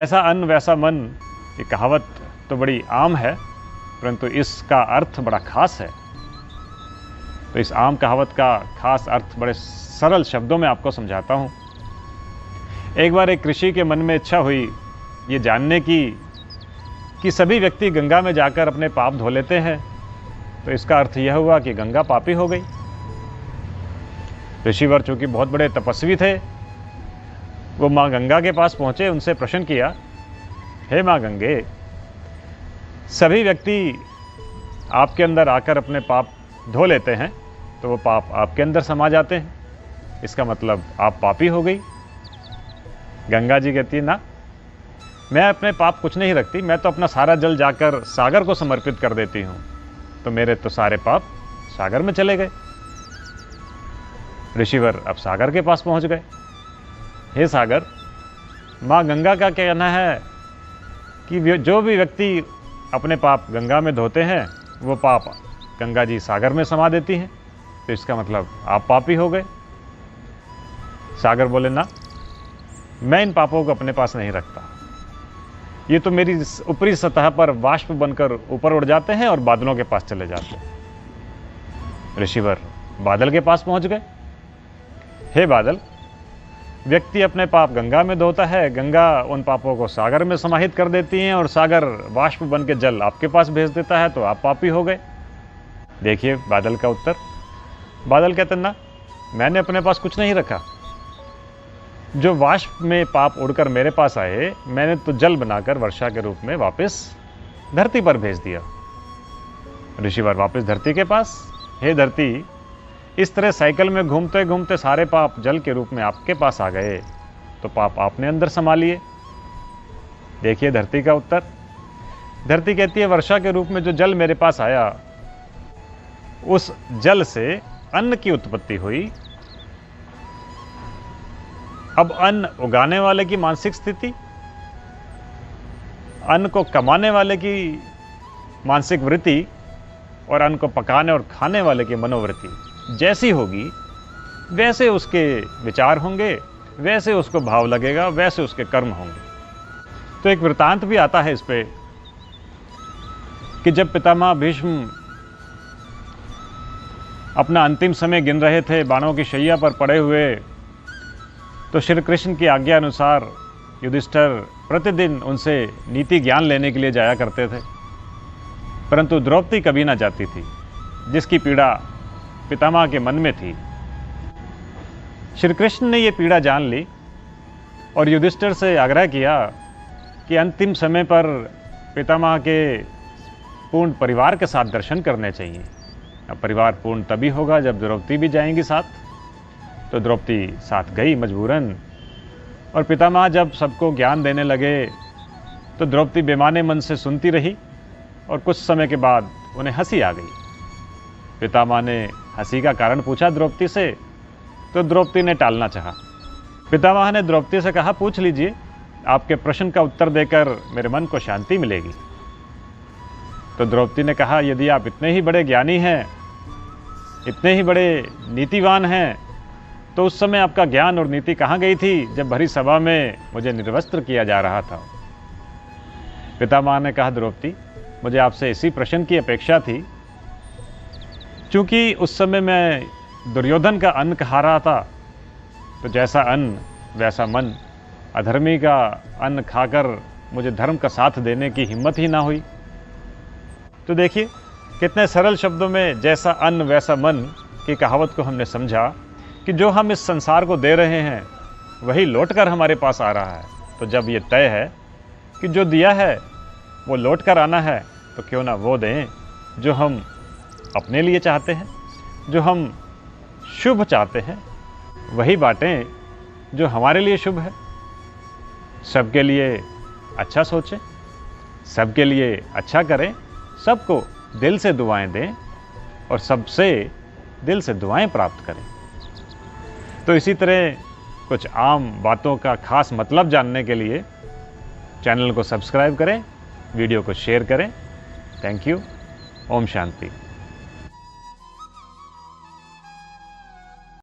ऐसा अन्न वैसा मन, ये कहावत तो बड़ी आम है, परंतु इसका अर्थ बड़ा खास है। तो इस आम कहावत का खास अर्थ बड़े सरल शब्दों में आपको समझाता हूँ। एक बार एक ऋषि के मन में इच्छा हुई ये जानने की कि सभी व्यक्ति गंगा में जाकर अपने पाप धो लेते हैं, तो इसका अर्थ यह हुआ कि गंगा पापी हो गई। ऋषिवर चूंकि बहुत बड़े तपस्वी थे, वो माँ गंगा के पास पहुँचे, उनसे प्रश्न किया, हे माँ गंगे, सभी व्यक्ति आपके अंदर आकर अपने पाप धो लेते हैं, तो वो पाप आपके अंदर समा जाते हैं, इसका मतलब आप पापी हो गई। गंगा जी कहती है, ना, मैं अपने पाप कुछ नहीं रखती, मैं तो अपना सारा जल जाकर सागर को समर्पित कर देती हूँ, तो मेरे तो सारे पाप सागर में चले गए। ऋषिवर अब सागर के पास पहुँच गए। हे सागर, माँ गंगा का कहना है कि जो भी व्यक्ति अपने पाप गंगा में धोते हैं, वो पाप गंगा जी सागर में समा देती हैं, तो इसका मतलब आप पापी हो गए। सागर बोले, ना, मैं इन पापों को अपने पास नहीं रखता, ये तो मेरी ऊपरी सतह पर वाष्प बनकर ऊपर उड़ जाते हैं और बादलों के पास चले जाते हैं। ऋषिवर बादल के पास पहुंच गए। हे बादल, व्यक्ति अपने पाप गंगा में धोता है, गंगा उन पापों को सागर में समाहित कर देती है और सागर वाष्प बन के जल आपके पास भेज देता है, तो आप पापी हो गए। देखिए बादल का उत्तर। बादल कहते, ना, मैंने अपने पास कुछ नहीं रखा, जो वाष्प में पाप उड़कर मेरे पास आए, मैंने तो जल बनाकर वर्षा के रूप में वापस धरती पर भेज दिया। ऋषिवर वापस धरती के पास। हे धरती, इस तरह साइकिल में घूमते घूमते सारे पाप जल के रूप में आपके पास आ गए, तो पाप आपने अंदर समा लिए। देखिए धरती का उत्तर। धरती कहती है, वर्षा के रूप में जो जल मेरे पास आया, उस जल से अन्न की उत्पत्ति हुई। अब अन्न उगाने वाले की मानसिक स्थिति, अन्न को कमाने वाले की मानसिक वृत्ति और अन्न को पकाने और खाने वाले की मनोवृत्ति जैसी होगी, वैसे उसके विचार होंगे, वैसे उसको भाव लगेगा, वैसे उसके कर्म होंगे। तो एक वृतांत भी आता है इस पे कि जब पितामह भीष्म अपना अंतिम समय गिन रहे थे, बाणों की शैया पर पड़े हुए, तो श्री कृष्ण की आज्ञा अनुसार युधिष्ठिर प्रतिदिन उनसे नीति ज्ञान लेने के लिए जाया करते थे, परंतु द्रौपदी कभी ना जाती थी, जिसकी पीड़ा पितामह के मन में थी। श्री कृष्ण ने यह पीड़ा जान ली और युधिष्ठिर से आग्रह किया कि अंतिम समय पर पितामह के पूर्ण परिवार के साथ दर्शन करने चाहिए। अब परिवार पूर्ण तभी होगा जब द्रौपदी भी जाएंगी साथ। तो द्रौपदी साथ गई मजबूरन, और पितामह जब सबको ज्ञान देने लगे तो द्रौपदी बेमाने मन से सुनती रही, और कुछ समय के बाद उन्हें हंसी आ गई। पितामह ने हंसी का कारण पूछा द्रौपदी से, तो द्रौपदी ने टालना चाहा। पितामह ने द्रौपदी से कहा, पूछ लीजिए, आपके प्रश्न का उत्तर देकर मेरे मन को शांति मिलेगी। तो द्रौपदी ने कहा, यदि आप इतने ही बड़े ज्ञानी हैं, इतने ही बड़े नीतिवान हैं, तो उस समय आपका ज्ञान और नीति कहाँ गई थी जब भरी सभा में मुझे निर्वस्त्र किया जा रहा था। पितामह ने कहा, द्रौपदी, मुझे आपसे इसी प्रश्न की अपेक्षा थी, क्योंकि उस समय मैं दुर्योधन का अन्न खा रहा था, तो जैसा अन्न वैसा मन, अधर्मी का अन्न खाकर मुझे धर्म का साथ देने की हिम्मत ही ना हुई। तो देखिए कितने सरल शब्दों में जैसा अन्न वैसा मन की कहावत को हमने समझा कि जो हम इस संसार को दे रहे हैं वही लौट कर हमारे पास आ रहा है। तो जब ये तय है कि जो दिया है वो लौट कर आना है, तो क्यों ना वो दें जो हम अपने लिए चाहते हैं, जो हम शुभ चाहते हैं, वही बातें जो हमारे लिए शुभ है। सबके लिए अच्छा सोचें, सबके लिए अच्छा करें, सबको दिल से दुआएं दें और सबसे दिल से दुआएं प्राप्त करें। तो इसी तरह कुछ आम बातों का खास मतलब जानने के लिए चैनल को सब्सक्राइब करें, वीडियो को शेयर करें। Thank you. ओम शांति।